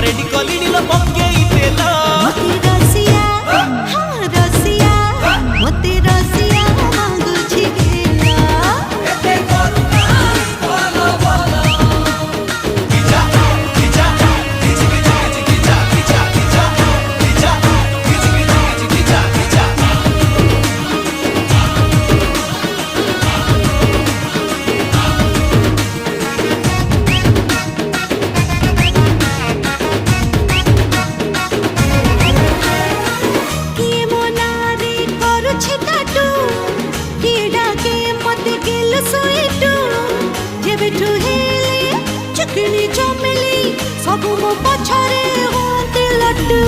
ready କଲିଣି ଲୋ ପକେଇ ତେଲ ମତେ ରସିଆ ହଁ ରସିଆ ମତେ ରସିଆ ମାଗୁଛି ଖେଳ ଏତେ କରୁଣା ଭଲ ଭଲ କିଚା କିଚା କିଚି କିଚି କିଚି କିଚା କିଚା କିଚା କିଚା କିଚି କିଚି କିଚି କିଚା କିଏ ମୋ ନାଁରେ କରୁଛି ଟାଟୁ କିଏ ଡାକେ ମତେ ଗେଲ ଶୋଇଟୁ ଯେବେଠୁ ହେଲେ ଚୁକିଣି ଚମେଲି ସବୁ ମୋ ପଛରେ ହୁଅନ୍ତି ଲଟୁ